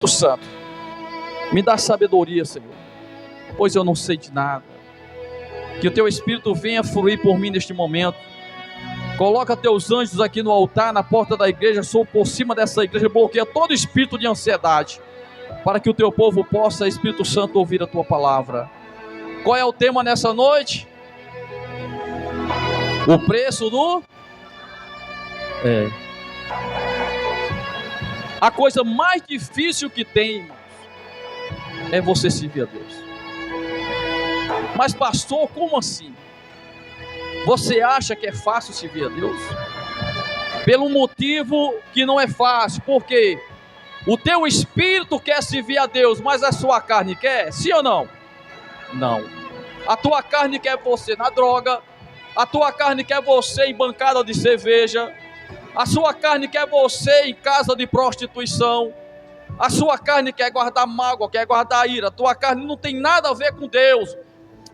Santo, me dá sabedoria, Senhor, pois eu não sei de nada. Que o teu Espírito venha fluir por mim neste momento. Coloca teus anjos aqui no altar, na porta da igreja, sou por cima dessa igreja, bloqueia todo espírito de ansiedade, para que o teu povo possa, Espírito Santo, ouvir a tua palavra. Qual é o tema nessa noite? O preço do... A coisa mais difícil que tem, irmãos, é você servir a Deus. Mas pastor, como assim? Você acha que é fácil servir a Deus? Pelo motivo que não é fácil, porque o teu espírito quer servir a Deus, mas a sua carne quer? Sim ou não? Não. A tua carne quer você na droga, a tua carne quer você em bancada de cerveja, a sua carne quer você em casa de prostituição, a sua carne quer guardar mágoa, quer guardar ira, a tua carne não tem nada a ver com Deus.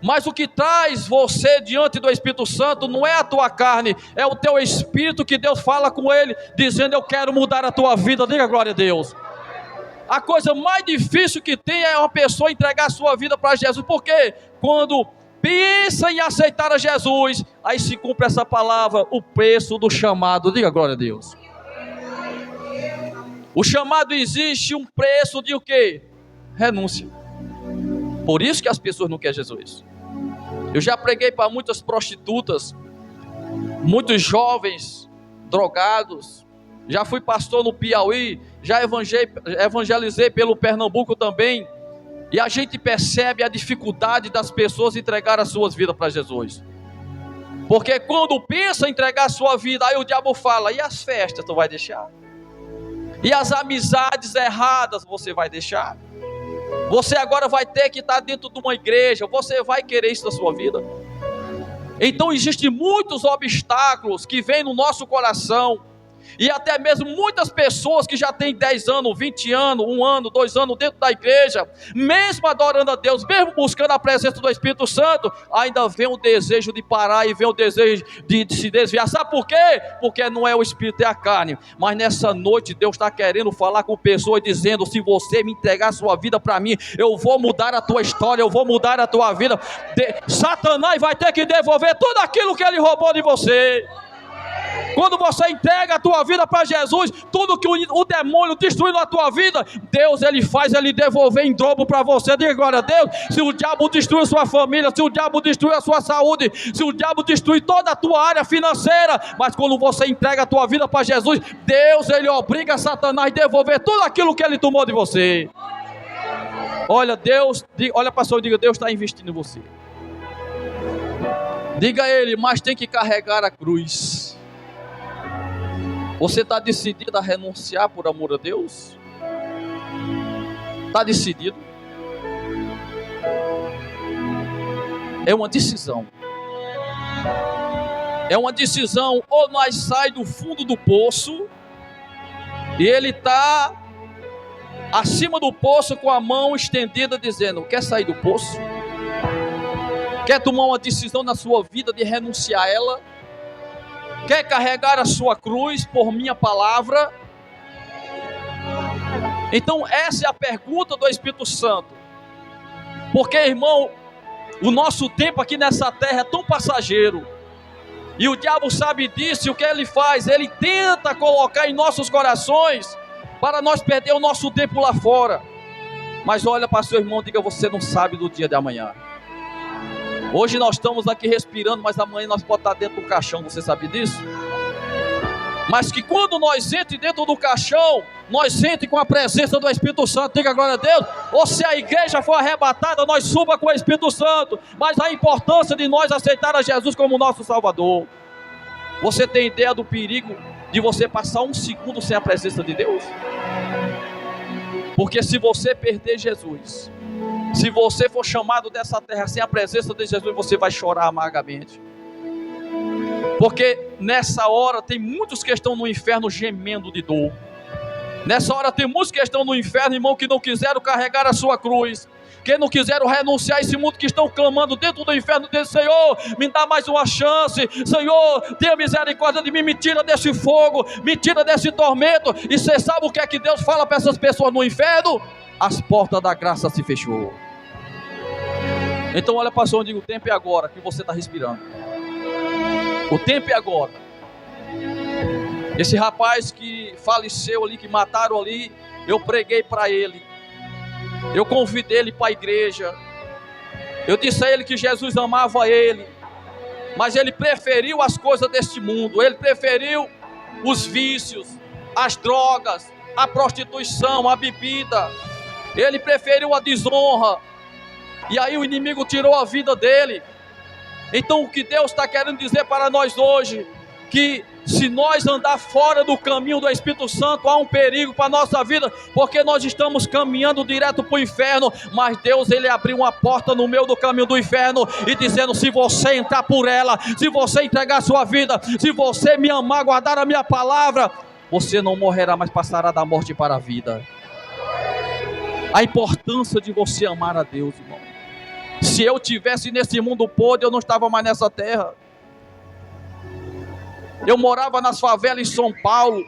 Mas o que traz você diante do Espírito Santo não é a tua carne, é o teu espírito, que Deus fala com ele, dizendo: eu quero mudar a tua vida. Diga glória a Deus. A coisa mais difícil que tem é uma pessoa entregar a sua vida para Jesus, porque quando pensa em aceitar a Jesus, aí se cumpre essa palavra, o preço do chamado. Diga glória a Deus. O chamado existe um preço de o quê? Renúncia. Por isso que as pessoas não querem Jesus. Eu já preguei para muitas prostitutas, muitos jovens drogados, já fui pastor no Piauí, já evangelizei pelo Pernambuco também, e a gente percebe a dificuldade das pessoas entregar as suas vidas para Jesus. Porque quando pensa em entregar a sua vida, aí o diabo fala: e as festas tu vai deixar? E as amizades erradas você vai deixar? Você agora vai ter que estar dentro de uma igreja, você vai querer isso na sua vida? Então existem muitos obstáculos que vêm no nosso coração, e até mesmo muitas pessoas que já têm 10 anos, 20 anos, 1 ano, 2 anos dentro da igreja, mesmo adorando a Deus, mesmo buscando a presença do Espírito Santo, ainda vem o desejo de parar e vem o desejo de se desviar. Sabe por quê? Porque não é o Espírito, é a carne. Mas nessa noite Deus está querendo falar com pessoas, dizendo: se você me entregar a sua vida para mim, eu vou mudar a tua história, eu vou mudar a tua vida. Satanás vai ter que devolver tudo aquilo que ele roubou de você. Quando você entrega a tua vida para Jesus, tudo que o demônio destruiu na tua vida, Deus ele faz ele devolver em dobro para você. Diga glória a Deus. Se o diabo destruiu a sua família, se o diabo destruiu a sua saúde, se o diabo destruiu toda a tua área financeira, mas quando você entrega a tua vida para Jesus, Deus ele obriga Satanás a devolver tudo aquilo que ele tomou de você. Olha, Deus, olha para a pessoa e diga: Deus está investindo em você. Diga a ele: mas tem que carregar a cruz. Você está decidido a renunciar por amor a Deus? Está decidido? É uma decisão. É uma decisão. Ou nós sai do fundo do poço, e ele está acima do poço com a mão estendida, dizendo: quer sair do poço? Quer tomar uma decisão na sua vida de renunciar a ela? Quer carregar a sua cruz por minha palavra? Então essa é a pergunta do Espírito Santo. Porque, irmão, o nosso tempo aqui nessa terra é tão passageiro, e o diabo sabe disso, e o que ele faz? Ele tenta colocar em nossos corações para nós perder o nosso tempo lá fora. Mas olha para seu irmão, diga: você não sabe do dia de amanhã. Hoje nós estamos aqui respirando, mas amanhã nós podemos estar dentro do caixão. Você sabe disso? Mas que quando nós entramos dentro do caixão, nós entramos com a presença do Espírito Santo. Diga glória a Deus. Ou se a igreja for arrebatada, nós suba com o Espírito Santo. Mas a importância de nós aceitar a Jesus como nosso Salvador. Você tem ideia do perigo de você passar 1 segundo sem a presença de Deus? Porque se você perder Jesus, se você for chamado dessa terra sem a presença de Jesus, você vai chorar amargamente. Porque nessa hora tem muitos que estão no inferno gemendo de dor. Nessa hora tem muitos que estão no inferno, irmão, que não quiseram carregar a sua cruz. que não quiseram renunciar a esse mundo, que estão clamando dentro do inferno, dizendo: Senhor, me dá mais uma chance, Senhor, tenha misericórdia de mim, me tira desse fogo, me tira desse tormento. E você sabe o que é que Deus fala para essas pessoas no inferno? As portas da graça se fechou. Então olha para o Senhor e diga: o tempo é agora, que você está respirando. O tempo é agora. Esse rapaz que faleceu ali, que mataram ali, eu preguei para ele, eu convidei ele para a igreja, eu disse a ele que Jesus amava ele, mas ele preferiu as coisas deste mundo, ele preferiu os vícios, as drogas, a prostituição, a bebida, ele preferiu a desonra, e aí o inimigo tirou a vida dele. Então o que Deus está querendo dizer para nós hoje, que se nós andar fora do caminho do Espírito Santo, há um perigo para a nossa vida, porque nós estamos caminhando direto para o inferno, mas Deus, Ele abriu uma porta no meio do caminho do inferno, e dizendo: se você entrar por ela, se você entregar a sua vida, se você me amar, guardar a minha palavra, você não morrerá, mas passará da morte para a vida. A importância de você amar a Deus, irmão. Se eu tivesse nesse mundo podre, eu não estava mais nessa terra. Eu morava nas favelas em São Paulo,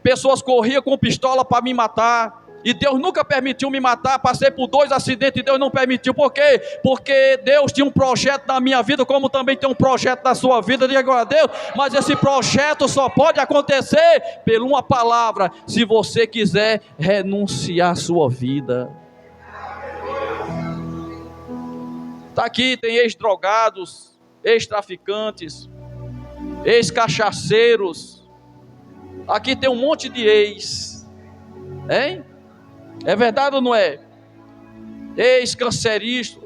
pessoas corriam com pistola para me matar, e Deus nunca permitiu me matar. Passei por 2 acidentes e Deus não permitiu. Por quê? Porque Deus tinha um projeto na minha vida, como também tem um projeto na sua vida. Diga agora a Deus. Mas esse projeto só pode acontecer por uma palavra: se você quiser renunciar à sua vida. Está aqui, tem ex-drogados, ex-traficantes, ex-cachaceiros. Aqui tem um monte de ex, hein? É verdade ou não é? Ex-canceristas,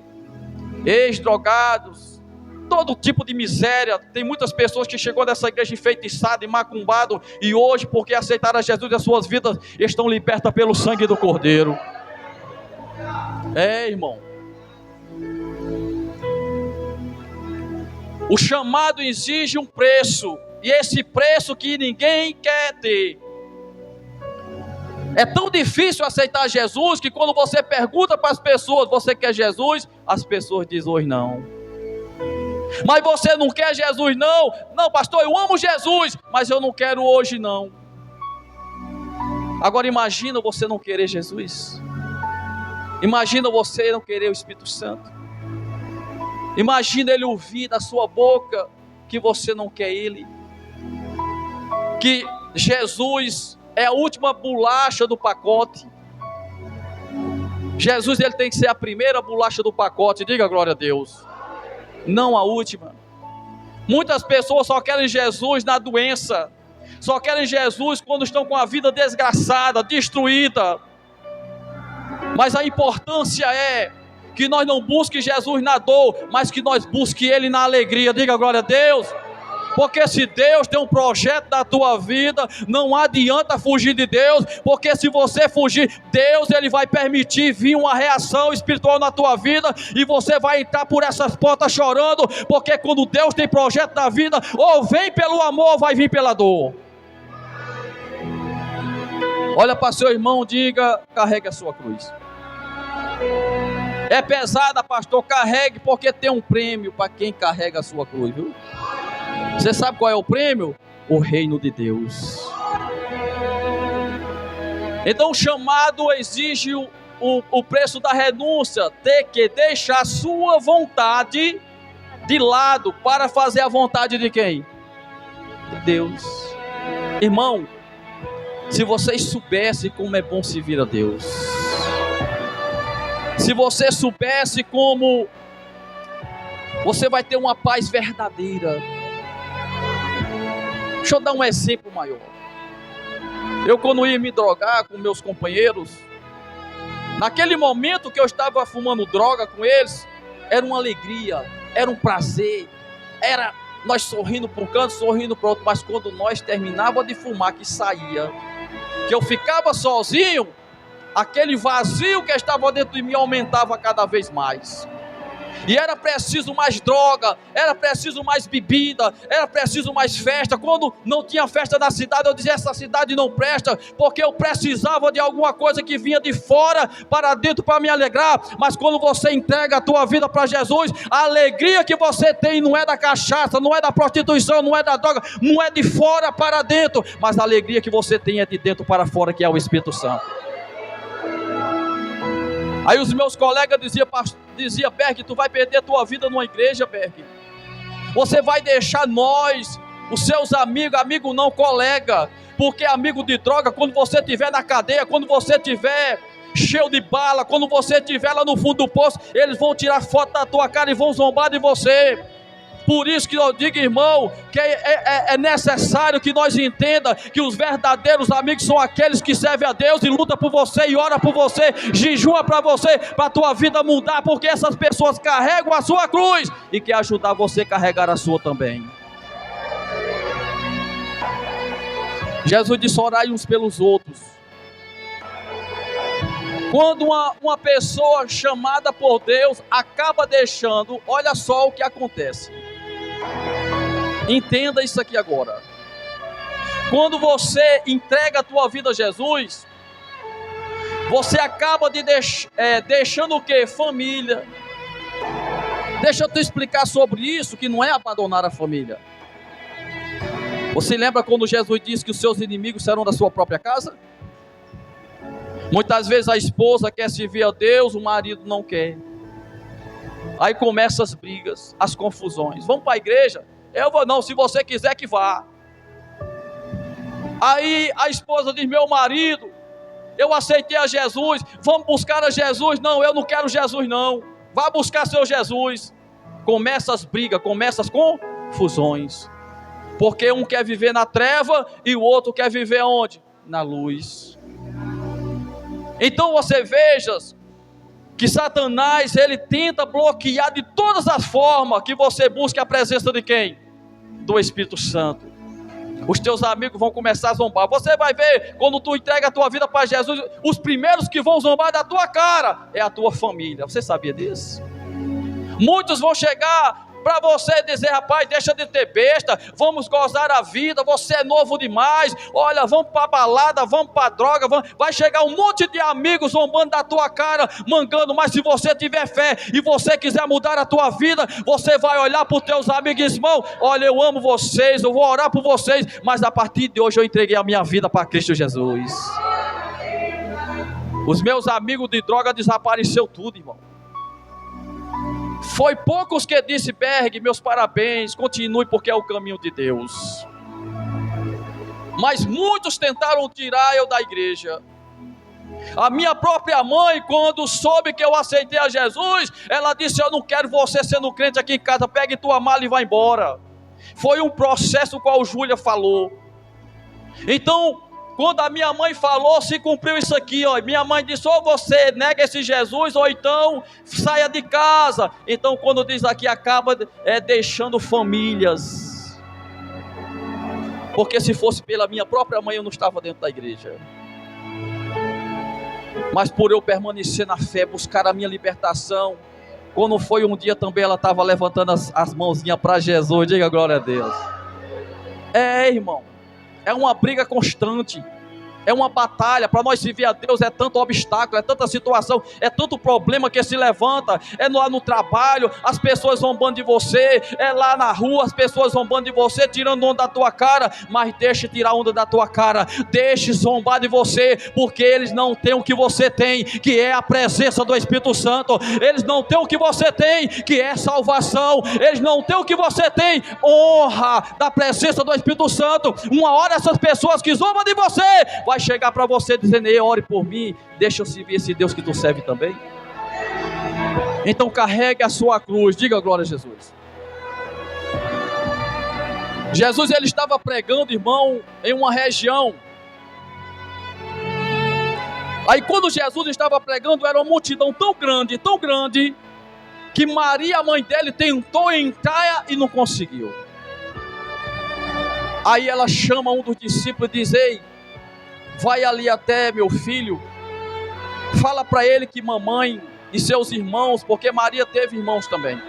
ex-drogados, todo tipo de miséria. Tem muitas pessoas que chegou nessa igreja enfeitiçado e macumbado, e hoje, porque aceitaram a Jesus, as suas vidas estão libertas pelo sangue do Cordeiro. É, irmão. O chamado exige um preço, e esse preço que ninguém quer ter. É tão difícil aceitar Jesus, que quando você pergunta para as pessoas: você quer Jesus? As pessoas dizem: hoje não. Mas você não quer Jesus não? Não, pastor, eu amo Jesus, mas eu não quero hoje não. Agora imagina você não querer Jesus. Imagina você não querer o Espírito Santo. Imagina Ele ouvir da sua boca que você não quer Ele, que Jesus é a última bolacha do pacote. Jesus, Ele tem que ser a primeira bolacha do pacote. Diga glória a Deus. Não a última. Muitas pessoas só querem Jesus na doença, só querem Jesus quando estão com a vida desgraçada, destruída. Mas a importância é que nós não busquemos Jesus na dor, mas que nós busquemos Ele na alegria. Diga glória a Deus. Porque se Deus tem um projeto na tua vida, não adianta fugir de Deus, porque se você fugir, Deus, Ele vai permitir vir uma reação espiritual na tua vida, e você vai entrar por essas portas chorando, porque quando Deus tem projeto na vida, ou vem pelo amor, ou vai vir pela dor. Olha para seu irmão, diga: carregue a sua cruz. É pesada, pastor, carregue, porque tem um prêmio para quem carrega a sua cruz, viu? Você sabe qual é o prêmio? O reino de Deus. Então o chamado exige o preço da renúncia, ter que deixar a sua vontade de lado para fazer a vontade de quem? De Deus. Irmão, se vocês soubessem como é bom servir a Deus, se você soubesse como você vai ter uma paz verdadeira. Deixa eu dar um exemplo maior. Eu, quando ia me drogar com meus companheiros, naquele momento que eu estava fumando droga com eles, era uma alegria, era um prazer, era nós sorrindo para um canto, sorrindo para o outro. Mas quando nós terminávamos de fumar, que saía, que eu ficava sozinho, aquele vazio que estava dentro de mim aumentava cada vez mais. E era preciso mais droga, era preciso mais bebida, era preciso mais festa. Quando não tinha festa na cidade, eu dizia: essa cidade não presta, porque eu precisava de alguma coisa que vinha de fora para dentro para me alegrar. Mas quando você entrega a tua vida para Jesus, a alegria que você tem não é da cachaça, não é da prostituição, não é da droga, não é de fora para dentro, mas a alegria que você tem é de dentro para fora, que é o Espírito Santo. Aí os meus colegas diziam: Berg, tu vai perder a tua vida numa igreja, Berg. Você vai deixar nós, os seus amigos, amigo não, colega, porque amigo de droga, quando você estiver na cadeia, quando você estiver cheio de bala, quando você estiver lá no fundo do poço, eles vão tirar foto da tua cara e vão zombar de você. Por isso que eu digo, irmão, que é necessário que nós entenda que os verdadeiros amigos são aqueles que servem a Deus e lutam por você e oram por você, jejua para você, para a tua vida mudar, porque essas pessoas carregam a sua cruz e quer ajudar você a carregar a sua também. Jesus disse: orai uns pelos outros. Quando uma pessoa chamada por Deus acaba deixando, olha só o que acontece. Entenda isso aqui agora. Quando você entrega a tua vida a Jesus, você acaba deixando o quê? Família. Deixa eu te explicar sobre isso, que não é abandonar a família. Você lembra quando Jesus disse que os seus inimigos serão da sua própria casa? Muitas vezes a esposa quer servir a Deus, o marido não quer. Aí começam as brigas, as confusões. Vamos para a igreja? Eu vou não, se você quiser que vá. Aí a esposa diz: meu marido, eu aceitei a Jesus, vamos buscar a Jesus. Não, eu não quero Jesus não. Vá buscar seu Jesus. Começa as brigas, começa as confusões. Porque um quer viver na treva e o outro quer viver onde? Na luz. Então você veja que Satanás, ele tenta bloquear de todas as formas que você busque a presença de quem? Do Espírito Santo. Os teus amigos vão começar a zombar. Você vai ver, quando tu entrega a tua vida para Jesus, os primeiros que vão zombar da tua cara é a tua família. Você sabia disso? Muitos vão chegar para você dizer: rapaz, deixa de ter besta, vamos gozar a vida, você é novo demais, olha, vamos para a balada, vamos para a droga, vai chegar um monte de amigos zombando da tua cara, mangando. Mas se você tiver fé e você quiser mudar a tua vida, você vai olhar para os teus amigos e dizer: irmão, olha, eu amo vocês, eu vou orar por vocês, mas a partir de hoje eu entreguei a minha vida para Cristo Jesus. Os meus amigos de droga desapareceu tudo, irmão. Foi poucos que disse: Berg, meus parabéns, continue, porque é o caminho de Deus. Mas muitos tentaram tirar eu da igreja. A minha própria mãe, quando soube que eu aceitei a Jesus, ela disse: eu não quero você sendo crente aqui em casa, pegue tua mala e vá embora. Foi um processo qual o Júlia falou. Então, quando a minha mãe falou, se cumpriu isso aqui, ó. Minha mãe disse: ou você nega esse Jesus, ou então saia de casa. Então, quando diz aqui, acaba deixando famílias. Porque se fosse pela minha própria mãe, eu não estava dentro da igreja. Mas por eu permanecer na fé, buscar a minha libertação, quando foi um dia também, ela estava levantando as mãozinhas para Jesus. Diga glória a Deus. Irmão, é uma briga constante, é uma batalha. Para nós servir a Deus é tanto obstáculo, é tanta situação, é tanto problema que se levanta. É lá no trabalho, as pessoas zombando de você, é lá na rua, as pessoas zombando de você, tirando onda da tua cara. Mas deixe tirar onda da tua cara, deixe zombar de você, porque eles não têm o que você tem, que é a presença do Espírito Santo. Eles não têm o que você tem, que é salvação. Eles não têm o que você tem, honra da presença do Espírito Santo. Uma hora essas pessoas que zombam de você vai chegar para você dizendo: ei, ore por mim, deixa eu servir esse Deus que tu serve também. Então carregue a sua cruz. Diga glória a Jesus. Jesus, ele estava pregando, irmão, em uma região. Aí quando Jesus estava pregando, era uma multidão tão grande, que Maria, a mãe dele, tentou entrar e não conseguiu. Aí ela chama um dos discípulos e diz: ei, vai ali até meu filho, fala para ele que mamãe e seus irmãos, porque Maria teve irmãos também.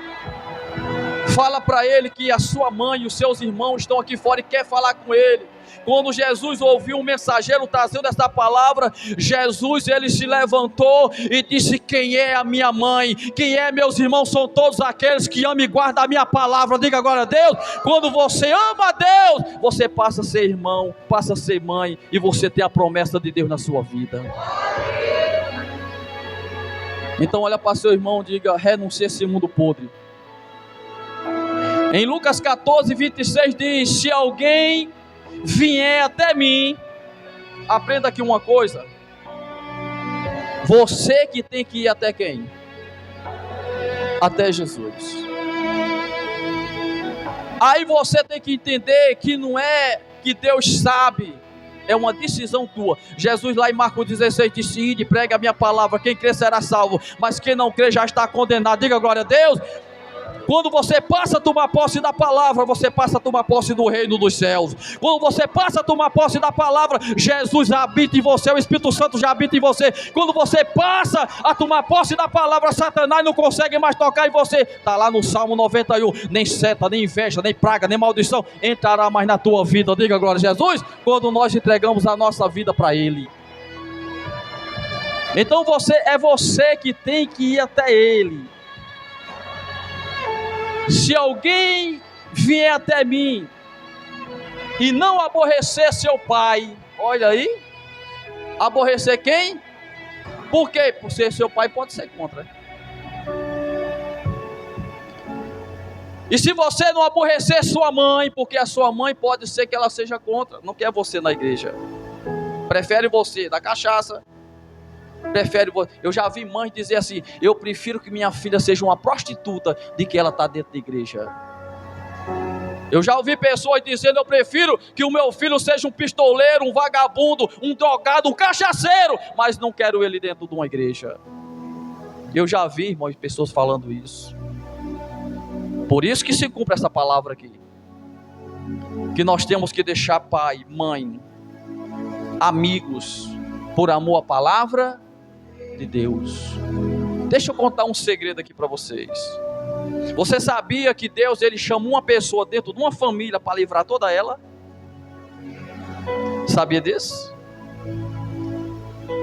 Fala para ele que a sua mãe e os seus irmãos estão aqui fora e quer falar com ele. Quando Jesus ouviu um mensageiro trazendo essa palavra, Jesus, ele se levantou e disse: quem é a minha mãe? Quem é meus irmãos? São todos aqueles que amam e guardam a minha palavra. Diga agora a Deus. Quando você ama a Deus, você passa a ser irmão, passa a ser mãe, e você tem a promessa de Deus na sua vida. Então olha para seu irmão e diga: renuncie a esse mundo podre. Em Lucas 14, 26 diz: se alguém vier até mim, aprenda aqui uma coisa, você que tem que ir até quem? Até Jesus. Aí você tem que entender que não é que Deus sabe, é uma decisão tua. Jesus lá em Marcos 16 disse: ide, pregue a minha palavra, quem crê será salvo, mas quem não crê já está condenado. Diga glória a Deus. Quando você passa a tomar posse da palavra, você passa a tomar posse do reino dos céus. Quando você passa a tomar posse da palavra, Jesus habita em você, o Espírito Santo já habita em você. Quando você passa a tomar posse da palavra, Satanás não consegue mais tocar em você. Está lá no Salmo 91, nem seta, nem inveja, nem praga, nem maldição entrará mais na tua vida. Diga glória a Jesus. Quando nós entregamos a nossa vida para Ele. Então é você que tem que ir até Ele. Se alguém vier até mim e não aborrecer seu pai, olha aí, aborrecer quem? Por quê? Porque seu pai pode ser contra. E se você não aborrecer sua mãe, porque a sua mãe pode ser que ela seja contra, não quer você na igreja, prefere você da cachaça. Eu já vi mães dizer assim: eu prefiro que minha filha seja uma prostituta de que ela está dentro da igreja. Eu já ouvi pessoas dizendo: eu prefiro que o meu filho seja um pistoleiro, um vagabundo, um drogado, um cachaceiro, mas não quero ele dentro de uma igreja. Eu já vi, irmãos, pessoas falando isso. Por isso que se cumpre essa palavra aqui, que nós temos que deixar pai, mãe, amigos, por amor à palavra de Deus. Deixa eu contar um segredo aqui para vocês. Você sabia que Deus, ele chama uma pessoa dentro de uma família para livrar toda ela? Sabia disso?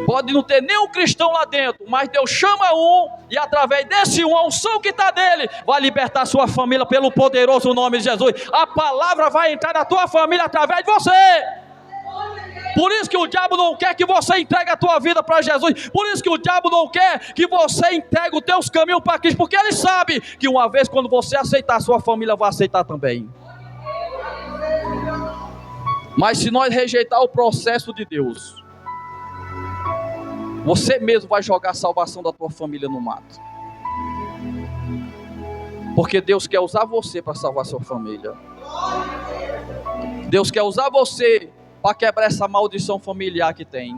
Pode não ter nenhum cristão lá dentro, mas Deus chama um, e através desse um, a unção que está dele, vai libertar sua família pelo poderoso nome de Jesus. A palavra vai entrar na tua família através de você. Por isso que o diabo não quer que você entregue a tua vida para Jesus. Por isso que o diabo não quer que você entregue os teus caminhos para Cristo. Porque ele sabe que uma vez quando você aceitar, a sua família vai aceitar também. Mas se nós rejeitar o processo de Deus, você mesmo vai jogar a salvação da tua família no mato. Porque Deus quer usar você para salvar sua família. Deus quer usar você para quebrar essa maldição familiar que tem.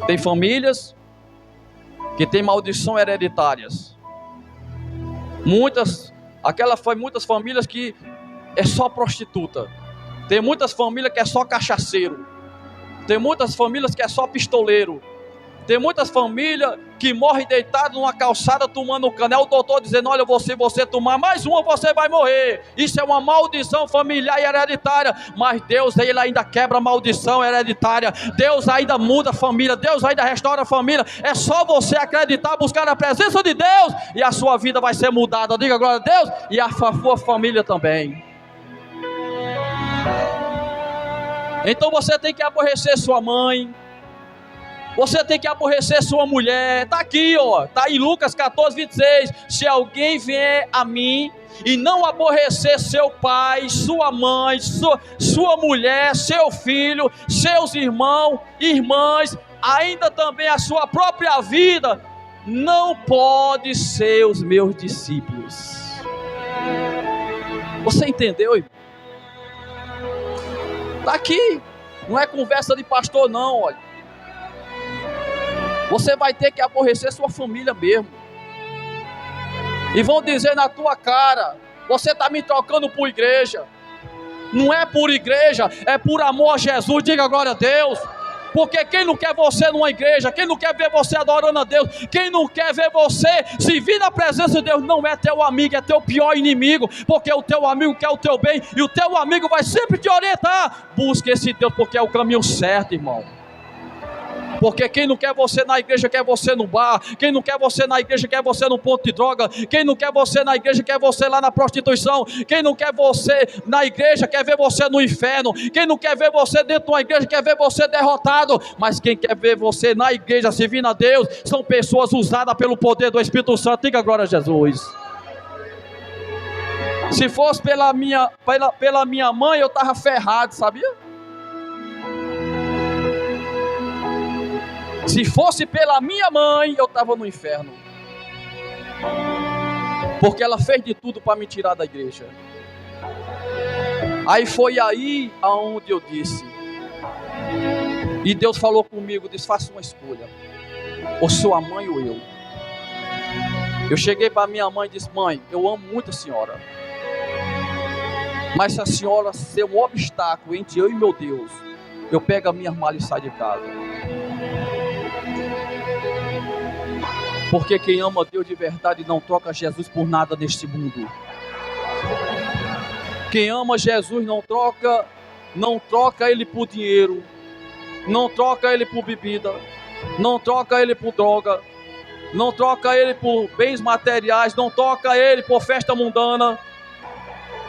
Tem famílias que tem maldição hereditárias. Muitas famílias que é só prostituta. Tem muitas famílias que é só cachaceiro. Tem muitas famílias que é só pistoleiro. Tem muitas famílias que morrem deitadas numa calçada tomando canel. O doutor dizendo: olha, você tomar mais uma, você vai morrer. Isso é uma maldição familiar e hereditária. Mas Deus, ele ainda quebra a maldição hereditária. Deus ainda muda a família. Deus ainda restaura a família. É só você acreditar, buscar a presença de Deus, e a sua vida vai ser mudada. Diga glória a Deus. E a sua família também. Então você tem que aborrecer sua mãe. Você tem que aborrecer sua mulher. Está aqui, ó. Está em Lucas 14, 26. Se alguém vier a mim e não aborrecer seu pai, sua mãe, sua mulher, seu filho, seus irmãos, irmãs, ainda também a sua própria vida, não pode ser os meus discípulos. Você entendeu, irmão? Está aqui. Não é conversa de pastor, não, olha. Você vai ter que aborrecer sua família mesmo. E vão dizer na tua cara: você está me trocando por igreja. Não é por igreja, é por amor a Jesus. Diga glória a Deus. Porque quem não quer você numa igreja, quem não quer ver você adorando a Deus, quem não quer ver você se vir na presença de Deus, não é teu amigo, é teu pior inimigo, porque o teu amigo quer o teu bem, e o teu amigo vai sempre te orientar. Busque esse Deus, porque é o caminho certo, irmão. Porque quem não quer você na igreja, quer você no bar. Quem não quer você na igreja, quer você no ponto de droga. Quem não quer você na igreja, quer você lá na prostituição. Quem não quer você na igreja, quer ver você no inferno. Quem não quer ver você dentro de uma igreja, quer ver você derrotado. Mas quem quer ver você na igreja, servindo a Deus, são pessoas usadas pelo poder do Espírito Santo. Diga glória a Jesus. Se fosse pela minha mãe, eu estava ferrado, sabia? Se fosse pela minha mãe, eu estava no inferno. Porque ela fez de tudo para me tirar da igreja. Aí foi aí aonde eu disse. E Deus falou comigo, disse, faça uma escolha. Ou sua mãe ou eu. Eu cheguei para minha mãe e disse, mãe, eu amo muito a senhora. Mas se a senhora ser um obstáculo entre eu e meu Deus, eu pego a minha mala e saio de casa. Porque quem ama Deus de verdade não troca Jesus por nada neste mundo. Quem ama Jesus não troca ele por dinheiro, não troca ele por bebida, não troca ele por droga, não troca ele por bens materiais, não troca ele por festa mundana.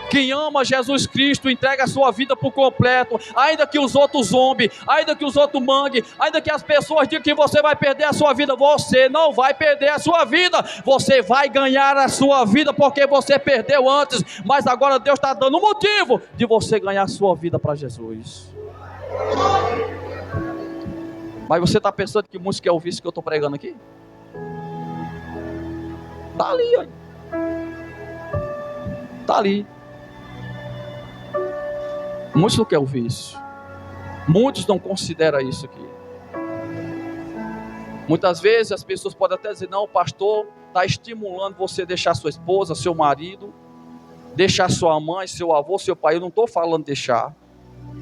Quem ama Jesus Cristo entrega a sua vida por completo, ainda que os outros zombem, ainda que os outros manguem, ainda que as pessoas digam que você vai perder a sua vida. Você não vai perder a sua vida, você vai ganhar a sua vida, porque você perdeu antes, mas agora Deus está dando um motivo de você ganhar a sua vida para Jesus. Mas você está pensando que música é ouvir isso que eu estou pregando aqui? Está ali, olha. Está ali. Muitos não querem ouvir isso. Muitos não consideram isso aqui. Muitas vezes as pessoas podem até dizer, não, o pastor está estimulando você a deixar sua esposa, seu marido, deixar sua mãe, seu avô, seu pai. Eu não estou falando deixar.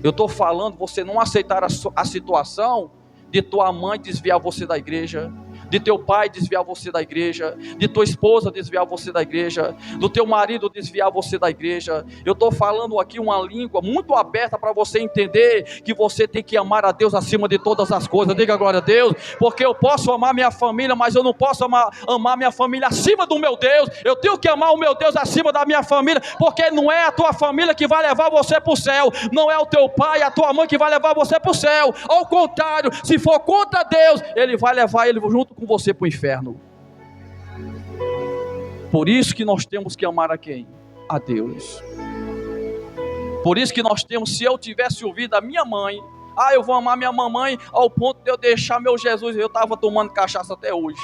Eu estou falando você não aceitar a situação de tua mãe desviar você da igreja, de teu pai desviar você da igreja, de tua esposa desviar você da igreja, do teu marido desviar você da igreja. Eu estou falando aqui uma língua muito aberta para você entender que você tem que amar a Deus acima de todas as coisas. Diga glória a Deus. Porque eu posso amar minha família, mas eu não posso amar minha família acima do meu Deus. Eu tenho que amar o meu Deus acima da minha família, porque não é a tua família que vai levar você para o céu, não é o teu pai, a tua mãe que vai levar você para o céu. Ao contrário, se for contra Deus, Ele vai levar ele junto com você para o inferno. Por isso que nós temos que amar a quem? A Deus. Por isso que nós temos, se eu tivesse ouvido a minha mãe, eu vou amar minha mamãe ao ponto de eu deixar meu Jesus, eu estava tomando cachaça até hoje,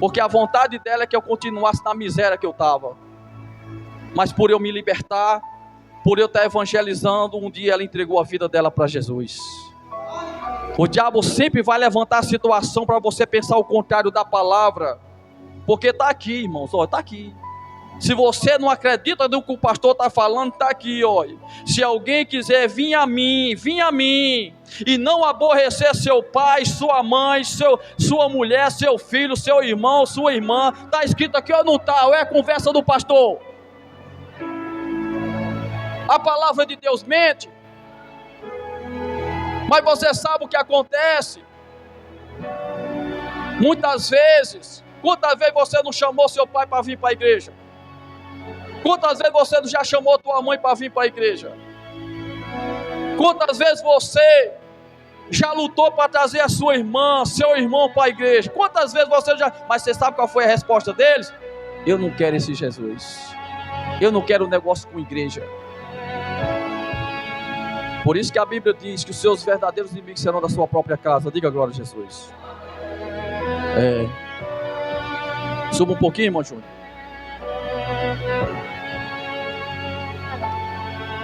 porque a vontade dela é que eu continuasse na miséria que eu estava, mas por eu me libertar, por eu estar evangelizando, um dia ela entregou a vida dela para Jesus. O diabo sempre vai levantar a situação para você pensar o contrário da palavra, porque está aqui, irmãos, está aqui. Se você não acredita no que o pastor está falando, está aqui, olha. Se alguém quiser vir a mim, e não aborrecer seu pai, sua mãe, sua mulher, seu filho, seu irmão, sua irmã, está escrito aqui ou não está? Ou é a conversa do pastor? A palavra de Deus mente. Mas você sabe o que acontece? Muitas vezes, quantas vezes você não chamou seu pai para vir para a igreja? Quantas vezes você já chamou tua mãe para vir para a igreja? Quantas vezes você já lutou para trazer a sua irmã, seu irmão para a igreja? Quantas vezes você já... Mas você sabe qual foi a resposta deles? Eu não quero esse Jesus. Eu não quero um negócio com igreja. Por isso que a Bíblia diz que os seus verdadeiros inimigos serão da sua própria casa. Diga glória a Jesus. Suba um pouquinho, irmão Júnior.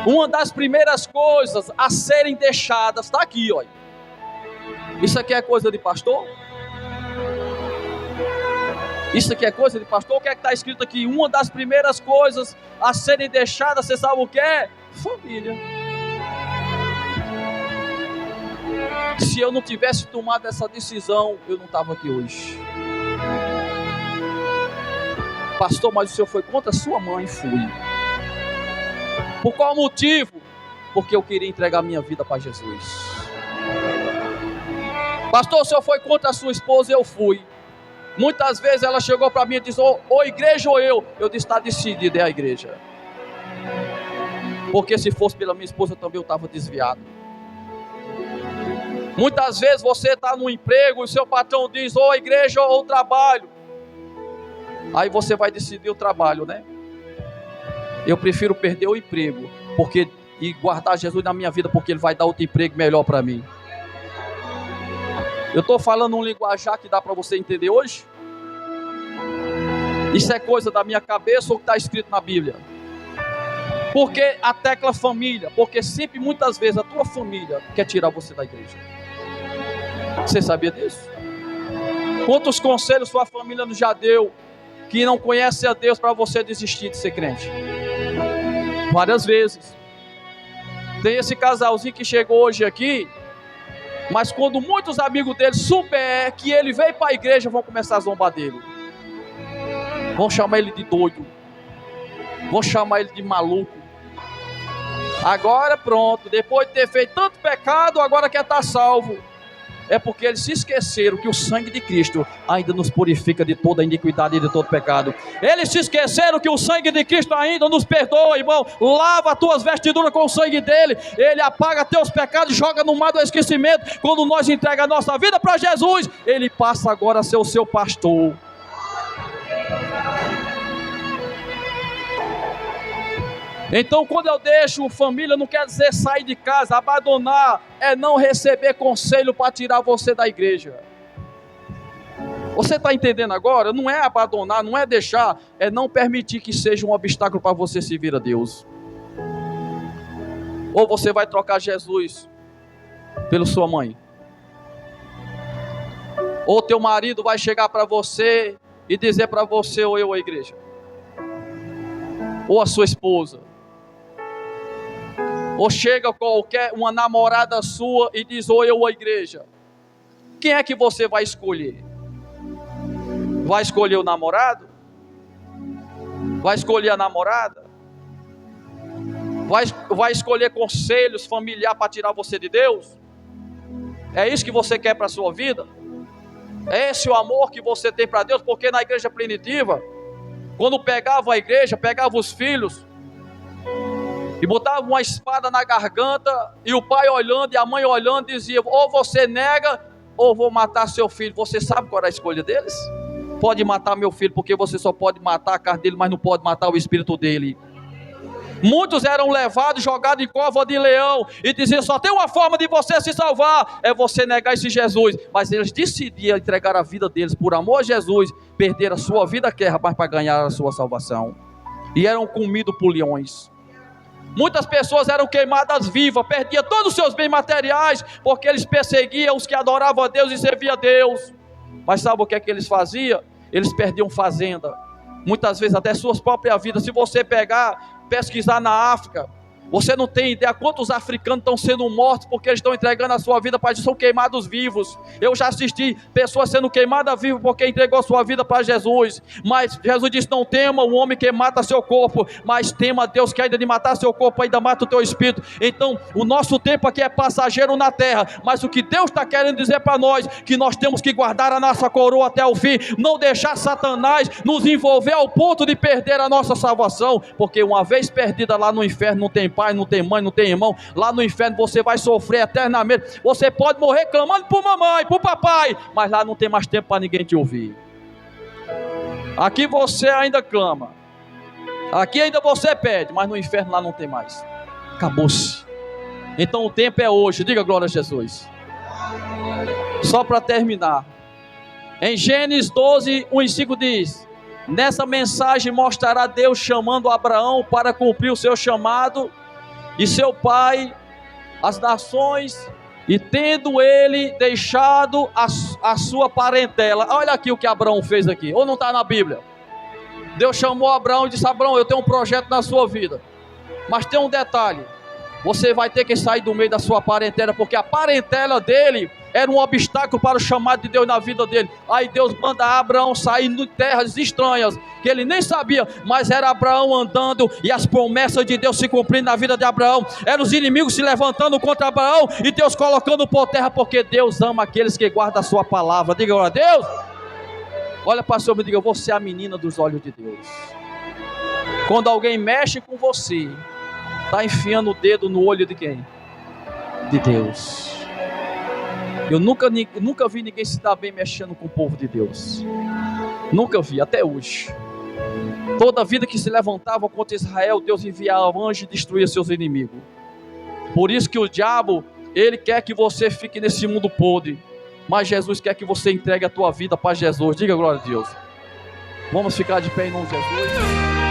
Uma das primeiras coisas a serem deixadas, está aqui, olha. Isso aqui é coisa de pastor? Isso aqui é coisa de pastor? O que é que está escrito aqui? Uma das primeiras coisas a serem deixadas, você sabe o que é? Família. Se eu não tivesse tomado essa decisão, eu não estava aqui hoje. Pastor, mas o senhor foi contra a sua mãe? Fui. Por qual motivo? Porque eu queria entregar minha vida para Jesus. Pastor, o senhor foi contra a sua esposa? Eu fui. Muitas vezes ela chegou para mim e disse, ou igreja ou eu. Eu disse, está decidido, é a igreja. Porque se fosse pela minha esposa também eu estava desviado. Muitas vezes você está no emprego e o seu patrão diz, ou igreja ou trabalho. Aí você vai decidir o trabalho, né? Eu prefiro perder o emprego e guardar Jesus na minha vida, porque Ele vai dar outro emprego melhor para mim. Eu estou falando um linguajar que dá para você entender hoje? Isso é coisa da minha cabeça ou que está escrito na Bíblia? Porque a tecla família, porque sempre, muitas vezes, a tua família quer tirar você da igreja. Você sabia disso? Quantos conselhos sua família já deu que não conhece a Deus para você desistir de ser crente? Várias vezes. Tem esse casalzinho que chegou hoje aqui, mas quando muitos amigos dele souber que ele veio para a igreja, vão começar a zombar dele. Vão chamar ele de doido. Vão chamar ele de maluco. Agora pronto, depois de ter feito tanto pecado, agora quer estar salvo. É porque eles se esqueceram que o sangue de Cristo ainda nos purifica de toda iniquidade e de todo pecado. Eles se esqueceram que o sangue de Cristo ainda nos perdoa, irmão. Lava as tuas vestiduras com o sangue dele. Ele apaga teus pecados e joga no mar do esquecimento. Quando nós entregamos a nossa vida para Jesus, ele passa agora a ser o seu pastor. Então, quando eu deixo família, não quer dizer sair de casa, abandonar, é não receber conselho para tirar você da igreja. Você está entendendo agora? Não é abandonar, não é deixar, é não permitir que seja um obstáculo para você servir a Deus. Ou você vai trocar Jesus pela sua mãe. Ou teu marido vai chegar para você e dizer para você, ou eu, a igreja. Ou a sua esposa. Ou chega uma namorada sua e diz, ou eu, a igreja. Quem é que você vai escolher? Vai escolher o namorado? Vai escolher a namorada? Vai escolher conselhos familiares para tirar você de Deus? É isso que você quer para a sua vida? É esse o amor que você tem para Deus? Porque na igreja primitiva, quando pegava a igreja, pegava os filhos e botava uma espada na garganta, e o pai olhando e a mãe olhando, dizia, ou você nega, ou vou matar seu filho. Você sabe qual era a escolha deles? Pode matar meu filho, porque você só pode matar a carne dele, mas não pode matar o espírito dele. Muitos eram levados, jogados em cova de leão, e diziam, só tem uma forma de você se salvar, é você negar esse Jesus. Mas eles decidiam entregar a vida deles por amor a Jesus, perder a sua vida, mas para ganhar a sua salvação. E eram comidos por leões. Muitas pessoas eram queimadas vivas, perdiam todos os seus bens materiais, porque eles perseguiam os que adoravam a Deus e serviam a Deus. Mas sabe o que é que eles faziam? Eles perdiam fazenda, muitas vezes até suas próprias vidas. Se você pesquisar na África, você não tem ideia quantos africanos estão sendo mortos porque eles estão entregando a sua vida para Jesus, são queimados vivos. Eu já assisti pessoas sendo queimadas vivas porque entregou a sua vida para Jesus. Mas Jesus disse, não tema o homem que mata seu corpo, mas tema Deus que ainda de matar seu corpo, ainda mata o teu espírito. Então o nosso tempo aqui é passageiro na terra, mas o que Deus está querendo dizer para nós, que nós temos que guardar a nossa coroa até o fim, não deixar Satanás nos envolver ao ponto de perder a nossa salvação, porque uma vez perdida lá no inferno, não tem pai, não tem mãe, não tem irmão. Lá no inferno você vai sofrer eternamente. Você pode morrer clamando por mamãe, por papai, mas lá não tem mais tempo para ninguém te ouvir. Aqui você ainda clama, aqui ainda você pede, mas no inferno lá não tem mais. Acabou-se. Então o tempo é hoje. Diga glória a Jesus. Só para terminar, em Gênesis 12, 1 e 5 diz, nessa mensagem mostrará Deus chamando Abraão para cumprir o seu chamado e seu pai, as nações, e tendo ele deixado a sua parentela. Olha aqui o que Abraão fez aqui, ou não está na Bíblia? Deus chamou Abraão e disse, Abraão, eu tenho um projeto na sua vida, mas tem um detalhe, Você vai ter que sair do meio da sua parentela, porque a parentela dele era um obstáculo para o chamado de Deus na vida dele. Aí Deus manda Abraão sair em terras estranhas, que ele nem sabia, mas era Abraão andando e as promessas de Deus se cumprindo na vida de Abraão. Eram os inimigos se levantando contra Abraão e Deus colocando por terra, porque Deus ama aqueles que guardam a sua palavra. Diga glória a Deus. Olha para o Senhor e diga: você é a menina dos olhos de Deus. Quando alguém mexe com você, está enfiando o dedo no olho de quem? De Deus. Eu nunca vi ninguém se dar bem mexendo com o povo de Deus. Nunca vi, até hoje. Toda vida que se levantava contra Israel, Deus enviava anjo e destruía seus inimigos. Por isso que o diabo, ele quer que você fique nesse mundo podre, mas Jesus quer que você entregue a tua vida para Jesus. Diga glória a Deus. Vamos ficar de pé em nome de Jesus.